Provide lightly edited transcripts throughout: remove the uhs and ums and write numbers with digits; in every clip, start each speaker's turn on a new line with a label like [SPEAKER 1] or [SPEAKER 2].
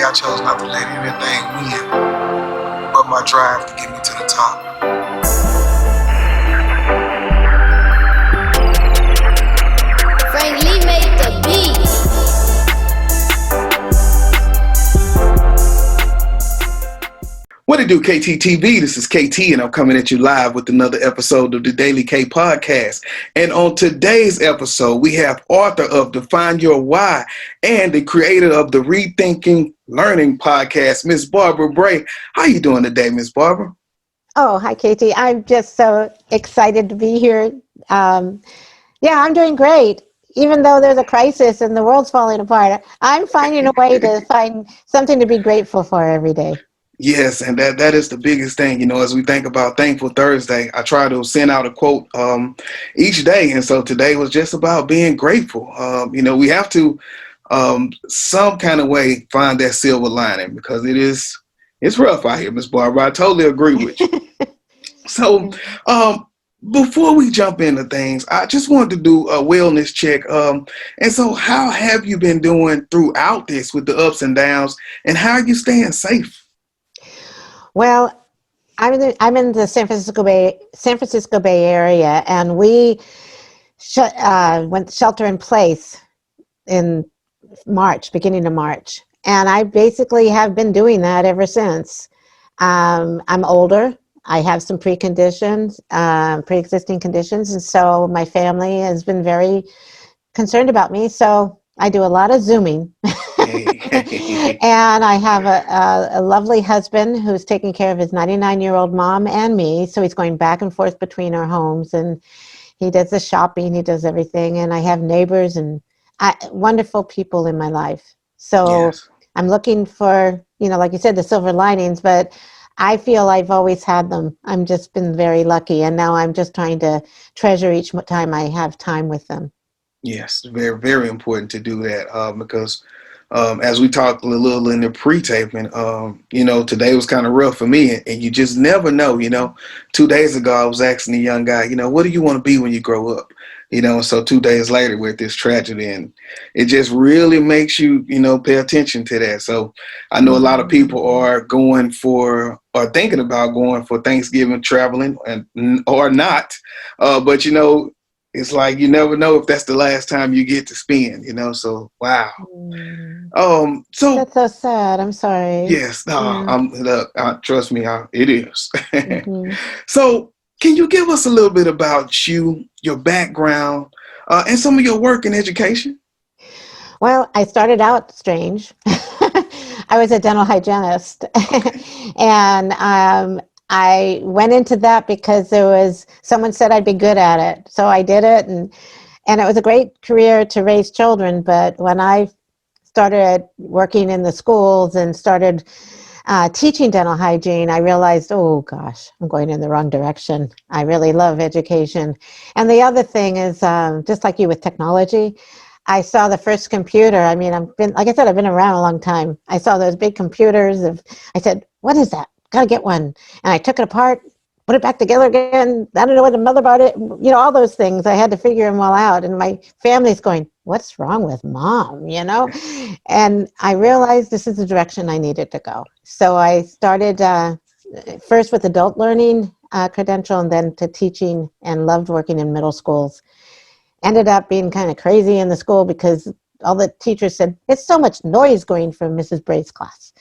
[SPEAKER 1] I chose not to let anything win but my drive to get me to the top.
[SPEAKER 2] Frank Lee made the beat.
[SPEAKER 3] What it do, KTTeeV? This is KT, and I'm coming at you live with another episode of the Daily K Podcast. And on today's episode, we have author of Define Your Why and the creator of the Rethinking Learning Podcast, Miss Barbara Bray. How you doing today, Miss Barbara?
[SPEAKER 4] Oh, hi, Katie. I'm just so excited to be here. I'm doing great. Even though there's a crisis and the world's falling apart, I'm finding a way to find something to be grateful for every day.
[SPEAKER 3] Yes, and that is the biggest thing, as we think about Thankful Thursday. I try to send out a quote each day, and so today was just about being grateful. We have to some kind of way find that silver lining because it's rough out here, Miss Barbara. I totally agree with you. So before we jump into things, I just wanted to do a wellness check. And so how have you been doing throughout this with the ups and downs, and how are you staying safe?
[SPEAKER 4] Well, I'm in the San Francisco Bay Area, and we went shelter in place in beginning of March, and I basically have been doing that ever since. I'm older. I have some pre-existing conditions, and so my family has been very concerned about me. So I do a lot of Zooming. And I have a lovely husband who's taking care of his 99-year-old mom and me. So he's going back and forth between our homes, and he does the shopping, he does everything. And I have neighbors and wonderful people in my life. So yes. I'm looking for, like you said, the silver linings, but I feel I've always had them. I've just been very lucky. And now I'm just trying to treasure each time I have time with them.
[SPEAKER 3] Yes, very, very important to do that because as we talked a little in the pre-taping, today was kind of rough for me, and you just never know. 2 days ago, I was asking a young guy, what do you want to be when you grow up? So 2 days later, with this tragedy, and it just really makes you, pay attention to that. So I know a lot of people are thinking about going for Thanksgiving traveling or not, but it's like you never know if that's the last time you get to spend, so wow. So
[SPEAKER 4] that's so sad. I'm sorry.
[SPEAKER 3] Yes, trust me, it is. Mm-hmm. So can you give us a little bit about you, your background, and some of your work in education?
[SPEAKER 4] Well, I started out strange. I was a dental hygienist, and I went into that because someone said I'd be good at it. So I did it, and it was a great career to raise children. But when I started working in the schools and started teaching dental hygiene, I realized, oh gosh, I'm going in the wrong direction. I really love education. And the other thing is, just like you with technology, I saw the first computer. I mean, I've been around a long time. I saw those big computers. I said, what is that? Gotta get one. And I took it apart, put it back together again. I don't know what the motherboard it, all those things. I had to figure them all out. And my family's going, what's wrong with mom? And I realized this is the direction I needed to go. So I started first with adult learning credential, and then to teaching, and loved working in middle schools. Ended up being kind of crazy in the school because all the teachers said, it's so much noise going from Mrs. Bray's class.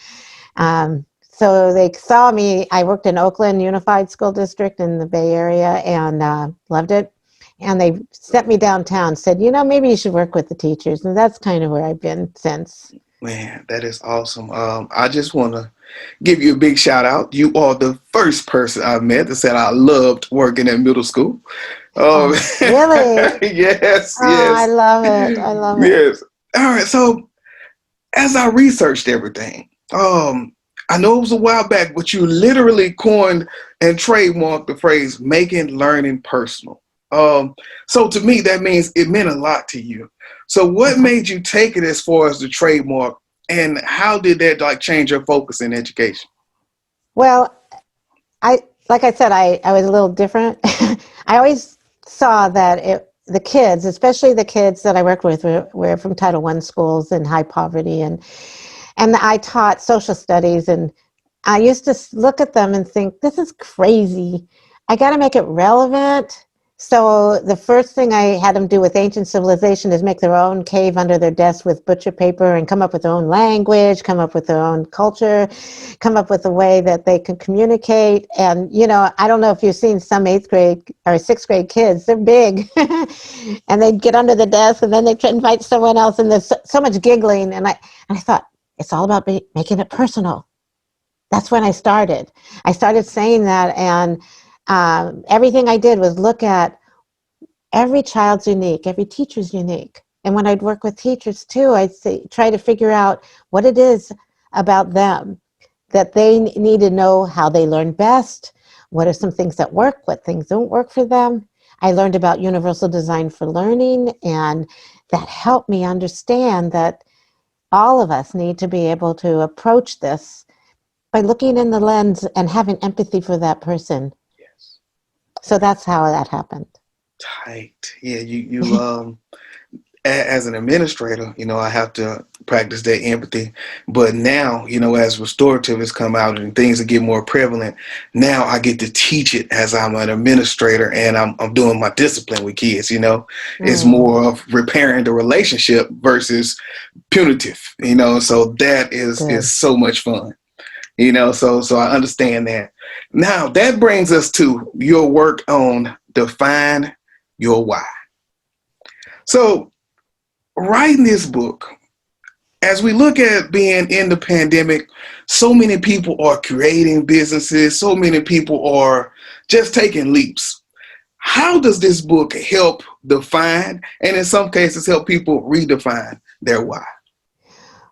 [SPEAKER 4] So they saw me. I worked in Oakland Unified School District in the Bay Area, and loved it. And they sent me downtown, said, maybe you should work with the teachers. And that's kind of where I've been since.
[SPEAKER 3] Man, that is awesome. I just want to give you a big shout out. You are the first person I've met that said I loved working at middle school.
[SPEAKER 4] Really?
[SPEAKER 3] Yes, yes.
[SPEAKER 4] I love it. I love it.
[SPEAKER 3] Yes. All right. So as I researched everything, I know it was a while back, but you literally coined and trademarked the phrase making learning personal. So to me, that means it meant a lot to you. So what made you take it as far as the trademark, and how did that change your focus in education?
[SPEAKER 4] Well, like I said, I was a little different. I always saw that the kids, especially the kids that I worked with, were from Title I schools and high poverty, and And I taught social studies, and I used to look at them and think, this is crazy. I got to make it relevant. So the first thing I had them do with ancient civilization is make their own cave under their desk with butcher paper and come up with their own language, come up with their own culture, come up with a way that they can communicate. And, you know, I don't know if you've seen some 8th grade or 6th grade kids, they're big. And they'd get under the desk and then they'd invite someone else, and there's so much giggling. And I thought, it's all about making it personal. That's when I started. I started saying that, and everything I did was look at every child's unique, every teacher's unique. And when I'd work with teachers too, I'd try to figure out what it is about them that they need to know, how they learn best, what are some things that work, what things don't work for them. I learned about universal design for learning, and that helped me understand that all of us need to be able to approach this by looking in the lens and having empathy for that person.
[SPEAKER 3] Yes.
[SPEAKER 4] So that's how that happened.
[SPEAKER 3] Tight. Yeah, you as an administrator, you know, I have to practice that empathy. But now, you know, as restorative has come out and things are getting more prevalent, now I get to teach it as I'm an administrator, and I'm doing my discipline with kids, you know. It's more of repairing the relationship versus punitive, you know. So that is so much fun. You know, so I understand that. Now that brings us to your work on define your why. So writing this book, as we look at being in the pandemic, so many people are creating businesses, so many people are just taking leaps. How does this book help define, and in some cases help people redefine their why?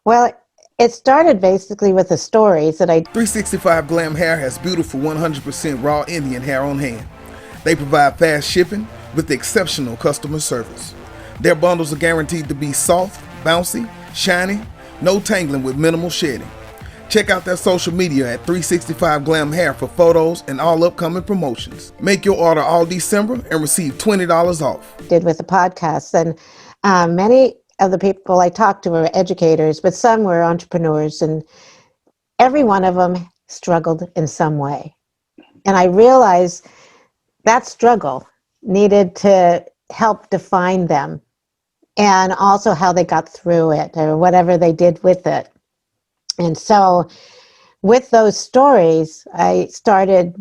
[SPEAKER 4] Well, it started basically with the stories that I...
[SPEAKER 2] 365 Glam Hair has beautiful 100% raw Indian hair on hand. They provide fast shipping with exceptional customer service. Their bundles are guaranteed to be soft, bouncy, shiny, no tangling with minimal shedding. Check out their social media at 365 Glam Hair for photos and all upcoming promotions. Make your order all December and receive $20 off.
[SPEAKER 4] Did with the podcast, and many of the people I talked to were educators, but some were entrepreneurs, and every one of them struggled in some way. And I realized that struggle needed to help define them, and also how they got through it or whatever they did with it. And so with those stories, I started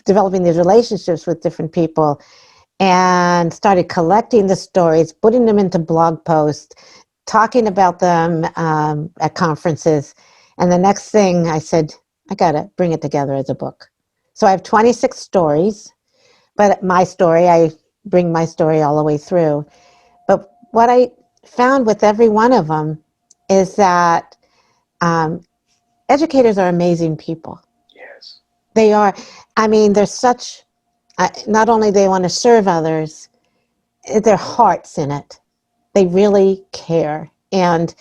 [SPEAKER 4] developing these relationships with different people and started collecting the stories, putting them into blog posts, talking about them at conferences. And the next thing I said, I got to bring it together as a book. So I have 26 stories, but my story, I bring my story all the way through. But what I found with every one of them is that educators are amazing people.
[SPEAKER 3] Yes.
[SPEAKER 4] They are. I mean, they're such... not only they want to serve others, their heart's in it. They really care. And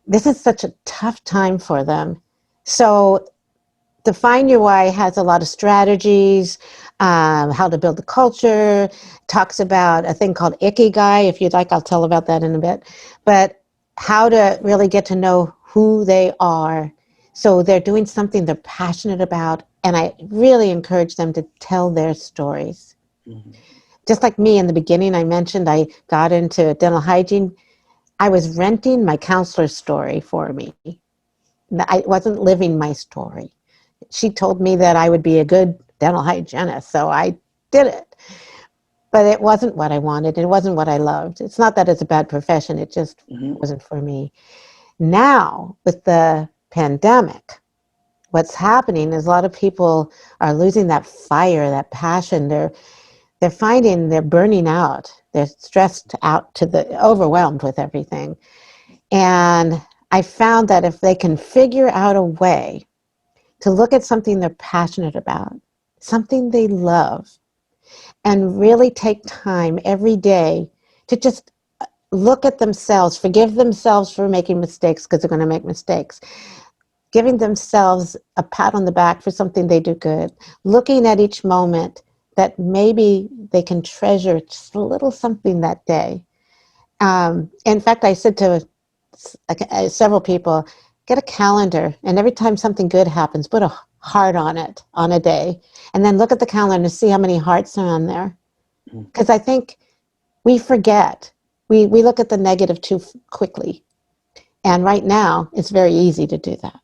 [SPEAKER 4] this is such a tough time for them. So Define Your Why has a lot of strategies, how to build the culture, talks about a thing called Ikigai. If you'd like, I'll tell about that in a bit. But how to really get to know who they are. So they're doing something they're passionate about. And I really encourage them to tell their stories. Mm-hmm. Just like me in the beginning, I mentioned I got into dental hygiene. I was renting my counselor's story for me. I wasn't living my story. She told me that I would be a good dental hygienist, so I did it. But it wasn't what I wanted. It wasn't what I loved. It's not that it's a bad profession. It just wasn't for me. Now, with the pandemic, what's happening is a lot of people are losing that fire, that passion. They're finding they're burning out. They're stressed out to the overwhelmed with everything. And I found that if they can figure out a way to look at something they're passionate about, something they love, and really take time every day to just look at themselves, forgive themselves for making mistakes, because they're going to make mistakes, giving themselves a pat on the back for something they do good, looking at each moment that maybe they can treasure just a little something that day. In fact, I said to several people, get a calendar, and every time something good happens, put a heart on it on a day, and then look at the calendar and see how many hearts are on there. Because I think we forget. We look at the negative too quickly. And right now, it's very easy to do that.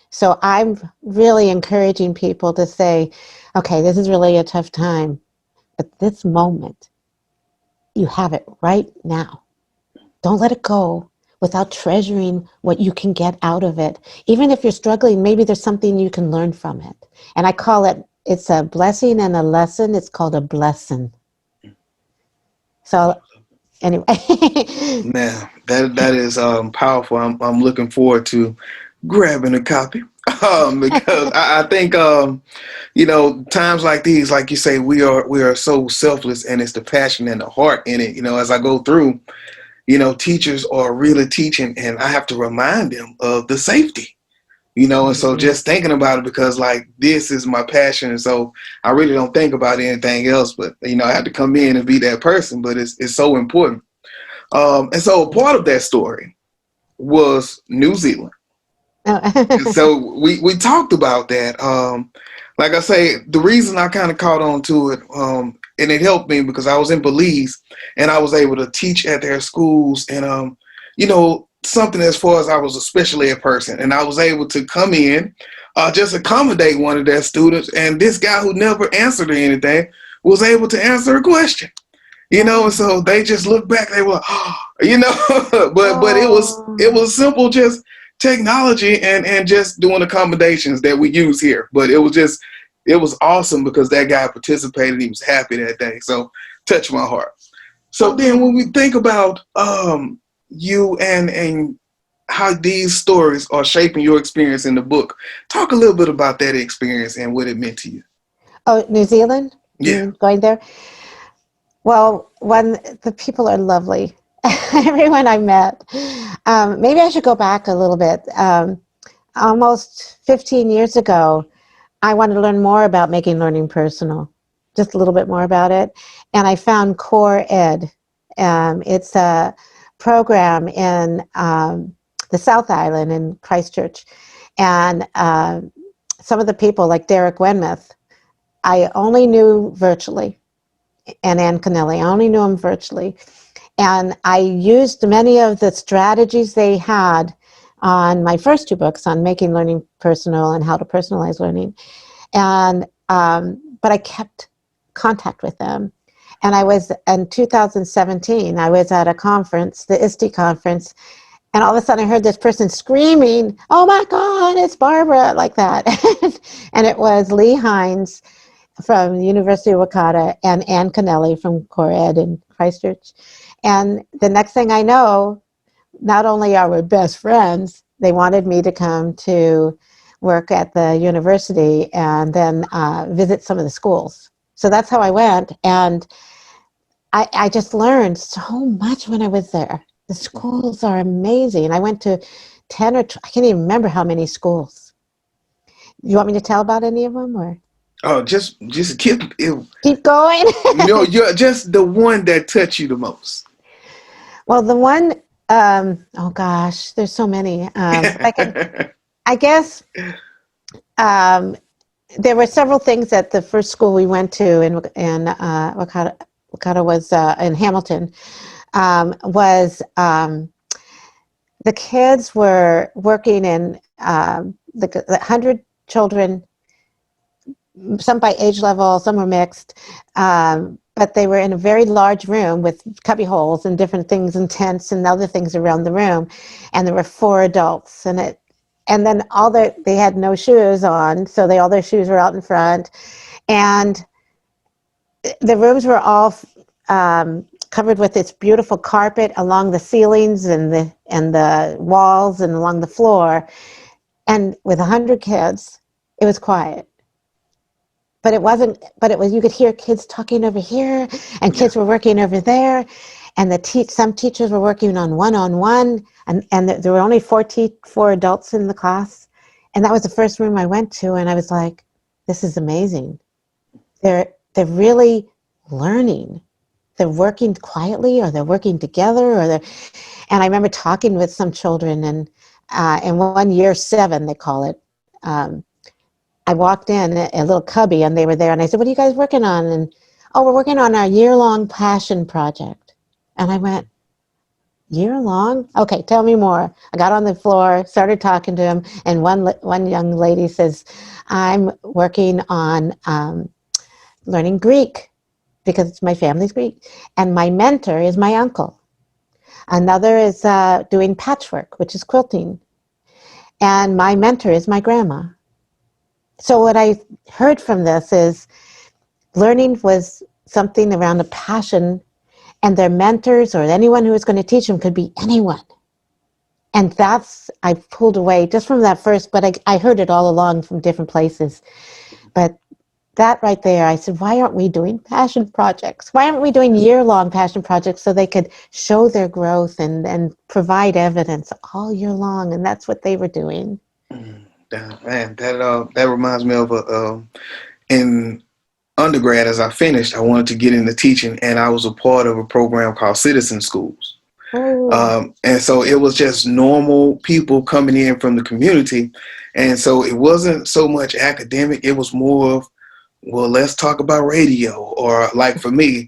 [SPEAKER 4] So I'm really encouraging people to say, okay, this is really a tough time, but this moment, you have it right now. Don't let it go without treasuring what you can get out of it. Even if you're struggling, maybe there's something you can learn from it. And I call it, it's a blessing and a lesson. It's called a blessing. So anyway.
[SPEAKER 3] Man, that is powerful. I'm looking forward to grabbing a copy because I think times like these, like you say, we are so selfless, and it's the passion and the heart in it. As I go through, teachers are really teaching, and I have to remind them of the safety. And so just thinking about it, because like this is my passion, and so I really don't think about anything else. But I have to come in and be that person. But it's so important. And so part of that story was New Zealand. So we talked about that. Like I say, the reason I kind of caught on to it, and it helped me because I was in Belize and I was able to teach at their schools, and something as far as I was a special ed person, and I was able to come in, just accommodate one of their students, and this guy who never answered anything was able to answer a question. And so they just looked back. They were, but it was simple, just technology and just doing accommodations that we use here. But it was awesome because that guy participated. He was happy that day. So touched my heart. So then when we think about you and how these stories are shaping your experience in the book, talk a little bit about that experience and what it meant to you.
[SPEAKER 4] Oh, New Zealand?
[SPEAKER 3] Yeah.
[SPEAKER 4] Going there? Well, the people are lovely. Everyone I met. Maybe I should go back a little bit. Almost 15 years ago, I wanted to learn more about making learning personal, just a little bit more about it. And I found Core Ed. It's a program in the South Island in Christchurch. And some of the people, like Derek Wenmuth, I only knew virtually. And Ann Connelly, I only knew him virtually. And I used many of the strategies they had on my first two books on making learning personal and how to personalize learning. And but I kept contact with them. And I was, in 2017, I was at a conference, the ISTE conference, and all of a sudden I heard this person screaming, "Oh my God, it's Barbara," like that. And it was Lee Hines from the University of Wakata and Ann Connelly from Core Ed in Christchurch. And the next thing I know, not only are we best friends, they wanted me to come to work at the university and then visit some of the schools. So that's how I went. And I just learned so much when I was there. The schools are amazing. I went to 10 or I can't even remember how many schools. You want me to tell about any of them, or?
[SPEAKER 3] Oh, just keep
[SPEAKER 4] going.
[SPEAKER 3] You're just the one that touched you the most.
[SPEAKER 4] Well, the one, oh gosh, there's so many. I guess there were several things at the first school we went to in Wakata was in Hamilton. The kids were working in the 100 children, some by age level, some were mixed, but they were in a very large room with cubby holes and different things and tents and other things around the room, and there were 4 adults in it. And then they had no shoes on, so all their shoes were out in front, and the rooms were all covered with this beautiful carpet along the ceilings and the walls and along the floor. And with 100 kids, it was quiet. But it was, you could hear kids talking over here, and kids were working over there, and some teachers were working on one-on-one, and there were only 4 adults in the class. And that was the first room I went to, and I was like, this is amazing. They're really learning. They're working quietly, or they're working together, and I remember talking with some children, and in 1 year 7, they call it. I walked in a little cubby and they were there and I said, what are you guys working on? And, oh, we're working on our year-long passion project. And I went, year long? Okay, tell me more. I got on the floor, started talking to him, and one young lady says, I'm working on learning Greek because my family's Greek, and my mentor is my uncle. Another is doing patchwork, which is quilting, and my mentor is my grandma. So what I heard from this is learning was something around a passion, and their mentors or anyone who was going to teach them could be anyone. And that's, I pulled away just from that first, but I heard it all along from different places. But that right there, I said, why aren't we doing passion projects? Why aren't we doing year-long passion projects so they could show their growth and provide evidence all year long? And that's what they were doing.
[SPEAKER 3] Man, that reminds me of in undergrad, as I finished, I wanted to get into teaching, and I was a part of a program called Citizen Schools. And so it was just normal people coming in from the community. And so it wasn't so much academic. It was more of, well, let's talk about radio. Or like for me,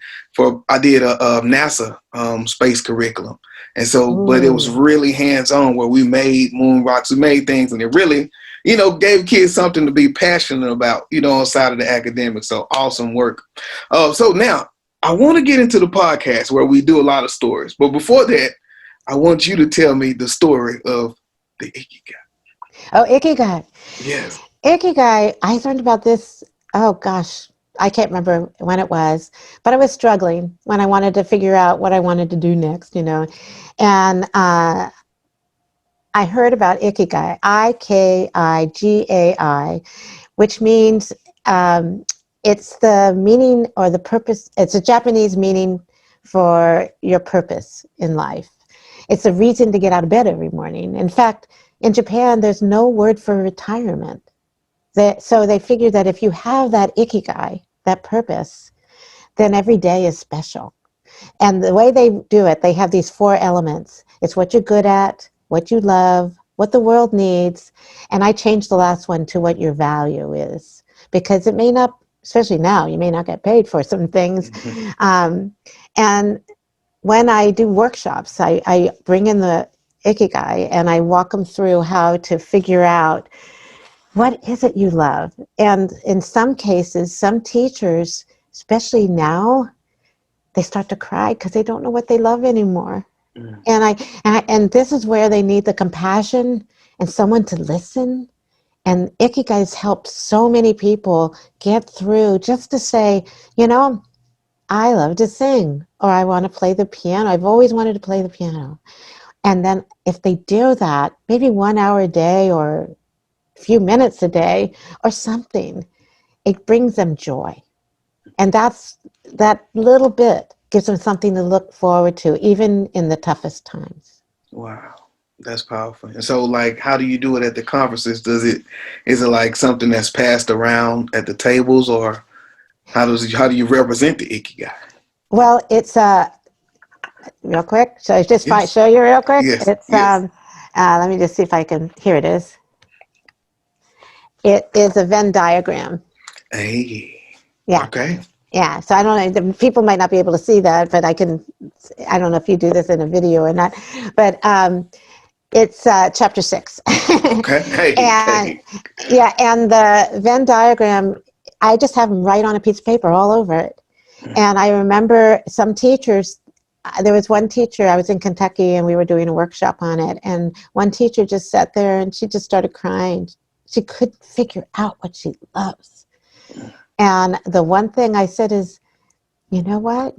[SPEAKER 3] I did a NASA space curriculum. And so, but it was really hands-on where we made moon rocks, we made things, and it really, gave kids something to be passionate about, outside of the academics. So awesome work. So now, I want to get into the podcast where we do a lot of stories. But before that, I want you to tell me the story of the Ikigai.
[SPEAKER 4] Oh, Ikigai.
[SPEAKER 3] Yes.
[SPEAKER 4] Ikigai, I learned about this, oh gosh, I can't remember when it was, but I was struggling when I wanted to figure out what I wanted to do next, And I heard about Ikigai, Ikigai, which means it's the meaning or the purpose. It's a Japanese meaning for your purpose in life. It's a reason to get out of bed every morning. In fact, in Japan, there's no word for retirement. So they figure that if you have that Ikigai, that purpose, then every day is special. And the way they do it, they have these 4 elements. It's what you're good at, what you love, what the world needs. And I changed the last one to what your value is, because it may not, especially now, you may not get paid for some things. And when I do workshops, I bring in the Ikigai and I walk them through how to figure out what is it you love. And in some cases, some teachers, especially now, they start to cry because they don't know what they love anymore. And this is where they need the compassion and someone to listen. And Ikigai's helped so many people get through just to say, I love to sing, or I want to play the piano. I've always wanted to play the piano. And then if they do that, maybe 1 hour a day or a few minutes a day or something, it brings them joy. And that little bit gives them something to look forward to, even in the toughest times.
[SPEAKER 3] Wow. That's powerful. And so, like, how do you do it at the conferences? Is it like something that's passed around at the tables, or how do you represent the Ikigai?
[SPEAKER 4] Well, it's real quick. So I just show you real quick.
[SPEAKER 3] Yes.
[SPEAKER 4] It's let me just see if I can. Here it is. It is a Venn diagram.
[SPEAKER 3] Hey.
[SPEAKER 4] Yeah.
[SPEAKER 3] Okay.
[SPEAKER 4] Yeah. So I don't know. People might not be able to see that, but I don't know if you do this in a video or not. But it's chapter 6.
[SPEAKER 3] Okay. Hey.
[SPEAKER 4] And yeah, and the Venn diagram, I just have them right on a piece of paper all over it. And I remember some teachers, there was one teacher, I was in Kentucky and we were doing a workshop on it. And one teacher just sat there and she just started crying. She couldn't figure out what she loves. And the one thing I said is, you know what?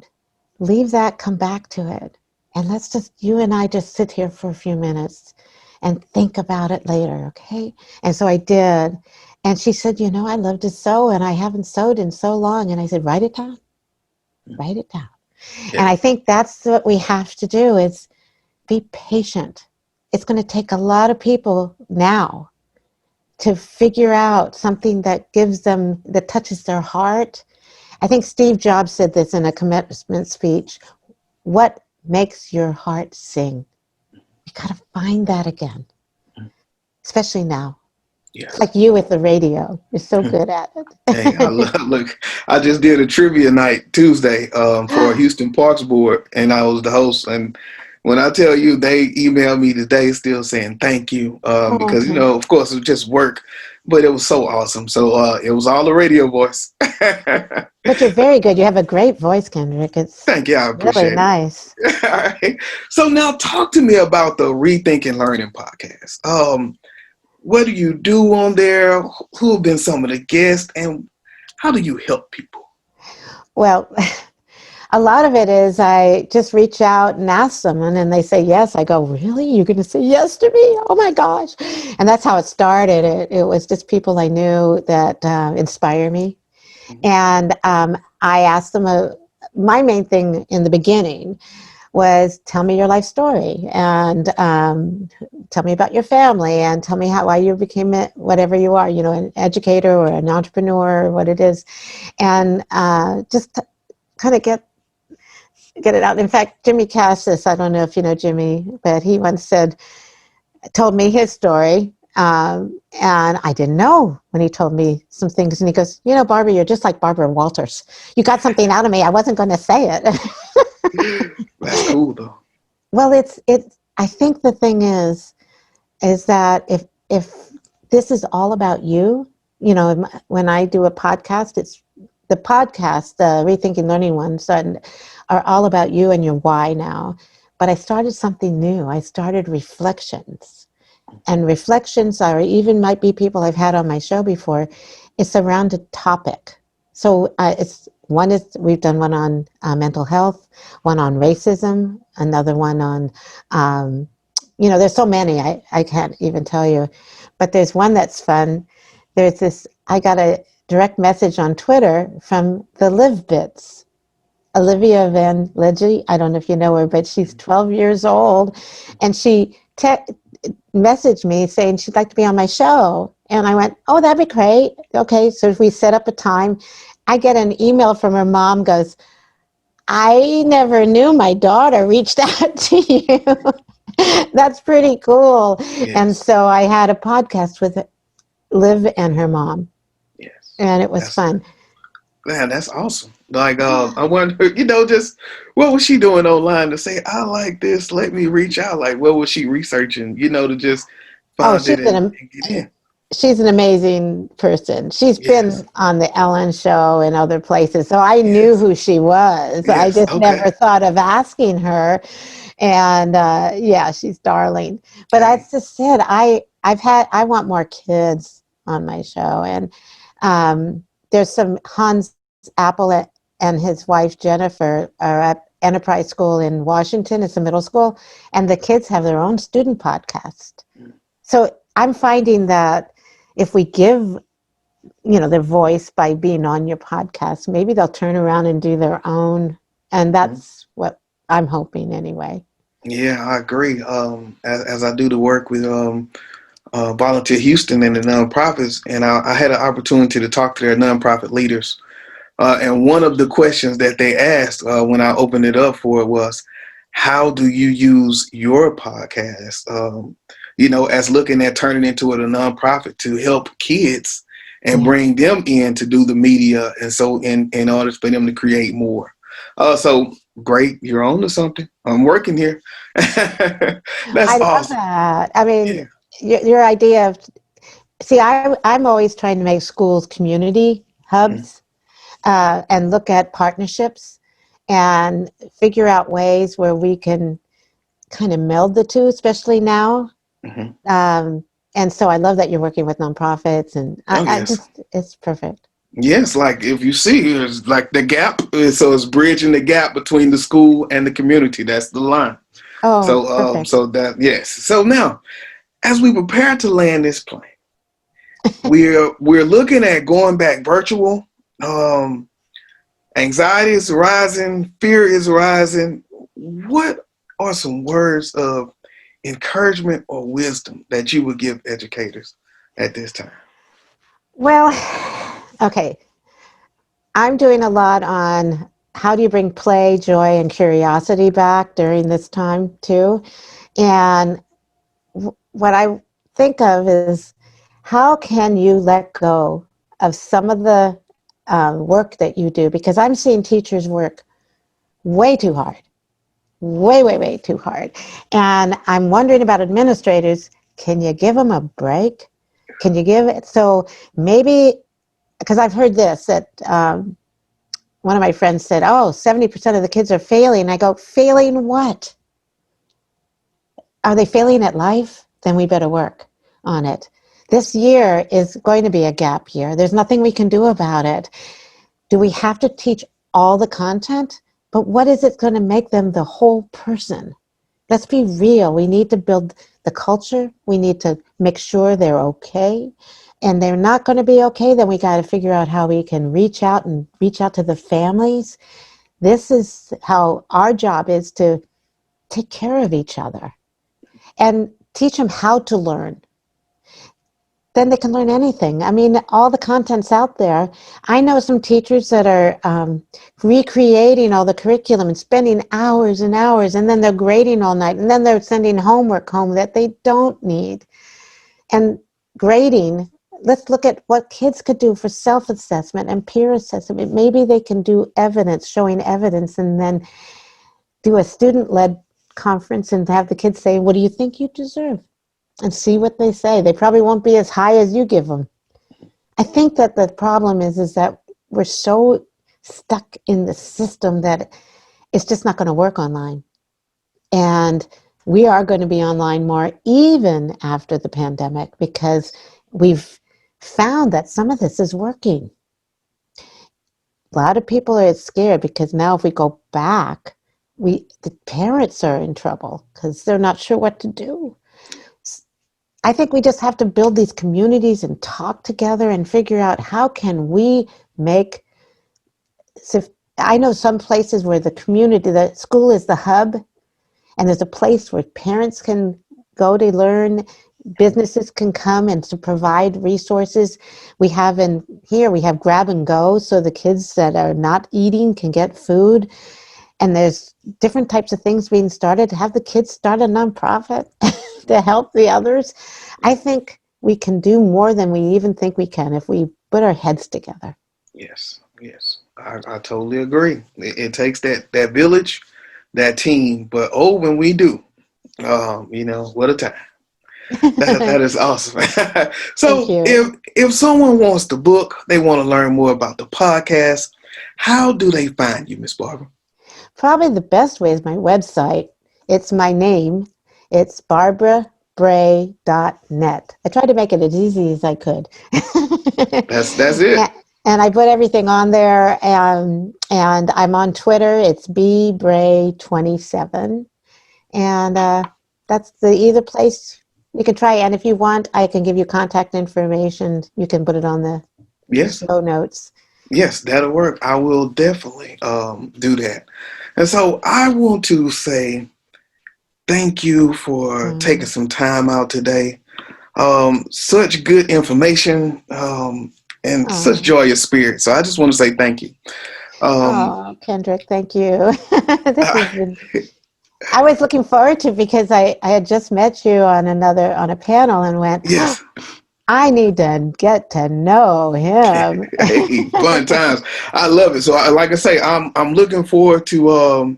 [SPEAKER 4] Leave that, come back to it. And let's you and I just sit here for a few minutes and think about it later, okay? And so I did. And she said, I love to sew and I haven't sewed in so long. And I said, write it down. Write it down. Yeah. And I think that's what we have to do is be patient. It's going to take a lot of people now to figure out something that that touches their heart. I think Steve Jobs said this in a commencement speech. What makes your heart sing? You got to find that again. especially now. It's
[SPEAKER 3] Yes.
[SPEAKER 4] like you with the radio. You're so good at
[SPEAKER 3] Hey,
[SPEAKER 4] it.
[SPEAKER 3] look. I just did a trivia night Tuesday for Houston Parks Board, and I was the host. And when I tell you, they emailed me today, still saying thank you because
[SPEAKER 4] Okay.
[SPEAKER 3] of course, it was just work, but it was so awesome. So it was all the radio voice.
[SPEAKER 4] But you're very good. You have a great voice, Kendrick. It's
[SPEAKER 3] Thank you, I
[SPEAKER 4] really
[SPEAKER 3] appreciate it.
[SPEAKER 4] nice.
[SPEAKER 3] All right. So now, talk to me about the Rethinking Learning podcast. What do you do on there? Who have been some of the guests, and how do you help people?
[SPEAKER 4] Well, a lot of it is I just reach out and ask someone and they say yes. I go, really? You're going to say yes to me? Oh my gosh. And that's how it started. It was just people I knew that inspire me. And I asked them, my main thing in the beginning was tell me your life story and tell me about your family and tell me why you became whatever you are, an educator or an entrepreneur or what it is. And just kind of get it out. In fact, Jimmy Cassis, I don't know if you know Jimmy, but he once told me his story. And I didn't know when he told me some things. And he goes, Barbara, you're just like Barbara Walters. You got something out of me. I wasn't going to say it.
[SPEAKER 3] That's cool though.
[SPEAKER 4] Well, I think the thing is that if this is all about you, when I do a podcast, it's the podcast, the Rethinking Learning ones are all about you and your why now. But I started something new. I started reflections. And reflections even might be people I've had on my show before. It's around a topic. So we've done one on mental health, one on racism, another one on, there's so many, I can't even tell you. But there's one that's fun. I got a direct message on Twitter from the Live Bits. Olivia Van Leggy, I don't know if you know her, but she's 12 years old. And she messaged me saying she'd like to be on my show. And I went, oh, that'd be great. Okay, so we set up a time. I get an email from her mom, goes, I never knew my daughter reached out to you. That's pretty cool.
[SPEAKER 3] Yes.
[SPEAKER 4] And so I had a podcast with Liv and her mom.
[SPEAKER 3] Yes.
[SPEAKER 4] And it was fun.
[SPEAKER 3] Man, that's awesome. Like, I wonder, just what was she doing online to say, I like this, let me reach out? Like, what was she researching, to just find it and get in?
[SPEAKER 4] She's an amazing person. She's been on the Ellen show and other places. So I knew who she was.
[SPEAKER 3] Yes.
[SPEAKER 4] I just never thought of asking her. And she's darling. But that's just it. I want more kids on my show. And there's some Hans Appel and his wife Jennifer are at Enterprise School in Washington. It's a middle school. And the kids have their own student podcast. So I'm finding that if we give, their voice by being on your podcast, maybe they'll turn around and do their own. And that's what I'm hoping anyway.
[SPEAKER 3] Yeah, I agree. As I do the work with Volunteer Houston and the nonprofits, and I had an opportunity to talk to their nonprofit leaders. And one of the questions that they asked when I opened it up for it was, how do you use your podcast, as looking at turning into a nonprofit to help kids and bring them in to do the media, and so in order for them to create more. So great, you're on to something. I'm working here. That's
[SPEAKER 4] I love
[SPEAKER 3] awesome.
[SPEAKER 4] that. I mean, your idea of, I'm always trying to make schools community hubs and look at partnerships and figure out ways where we can kind of meld the two, especially now. And so I love that you're working with nonprofits, and it's perfect.
[SPEAKER 3] Yes, like if you see, it's like the gap. So it's bridging the gap between the school and the community. That's the line.
[SPEAKER 4] Oh,
[SPEAKER 3] perfect. So now, as we prepare to land this plane, we're looking at going back virtual. Anxiety is rising, fear is rising. What are some words of encouragement or wisdom that you would give educators at this time?
[SPEAKER 4] Well, okay. I'm doing a lot on how do you bring play, joy, and curiosity back during this time too. And what I think of is how can you let go of some of the work that you do? Because I'm seeing teachers work way too hard, way too hard. And I'm wondering about administrators. Can you give them a break? Can you give it? So maybe, because I've heard this, that one of my friends said, oh, 70% of the kids are failing. I go, failing what? Are they failing at life? Then we better work on it. This year is going to be a gap year. There's nothing we can do about it. Do we have to teach all the content? But what is it going to make them the whole person? Let's be real. We need to build the culture. We need to make sure they're okay. And they're not going to be okay, then we got to figure out how we can reach out to the families. This is how our job is, to take care of each other and teach them how to learn. Then they can learn anything. I mean, all the content's out there. I know some teachers that are recreating all the curriculum and spending hours and hours, and then they're grading all night, and then they're sending homework home that they don't need. And grading, let's look at what kids could do for self-assessment and peer assessment. Maybe they can do evidence, showing evidence, and then do a student-led conference and have the kids say, what do you think you deserve? And see what they say. They probably won't be as high as you give them. I think that the problem is that we're so stuck in the system that it's just not going to work online. And we are going to be online more even after the pandemic, because we've found that some of this is working. A lot of people are scared because now if we go back, the parents are in trouble because they're not sure what to do. I think we just have to build these communities and talk together and figure out how can we make, so I know some places where the school is the hub, and there's a place where parents can go to learn, businesses can come and to provide resources. We have grab and go, so the kids that are not eating can get food. And there's different types of things being started to have the kids start a nonprofit to help the others. I think we can do more than we even think we can if we put our heads together.
[SPEAKER 3] Yes. I totally agree. It takes that village, that team, but when we do, what a time. That is awesome. So if someone wants to book, they want to learn more about the podcast, how do they find you, Miss Barbara?
[SPEAKER 4] Probably the best way is my website. It's my name. It's barbarabray.net. I tried to make it as easy as I could.
[SPEAKER 3] That's it.
[SPEAKER 4] And I put everything on there, and I'm on Twitter. It's bbray27. And that's the either place you can try. And if you want, I can give you contact information. You can put it on the show notes.
[SPEAKER 3] Yes, that'll work. I will definitely do that. And so I want to say thank you for taking some time out today. Such good information and such joyous spirit. So I just want to say thank you.
[SPEAKER 4] Kendrick, thank you. I was looking forward to it because I had just met you on a panel and went,
[SPEAKER 3] yes.
[SPEAKER 4] I need to get to know him.
[SPEAKER 3] Hey, fun times. I love it. So, like I say, I'm looking forward to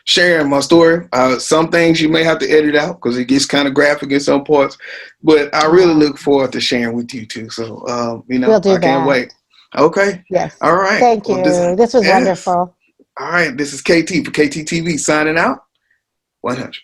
[SPEAKER 3] sharing my story. Some things you may have to edit out because it gets kind of graphic in some parts, but I really look forward to sharing with you too. So,
[SPEAKER 4] we'll do
[SPEAKER 3] I can't wait. Okay.
[SPEAKER 4] Yes.
[SPEAKER 3] All right.
[SPEAKER 4] Thank you. This was wonderful.
[SPEAKER 3] All right. This is KT for KTTeeV signing out. 100.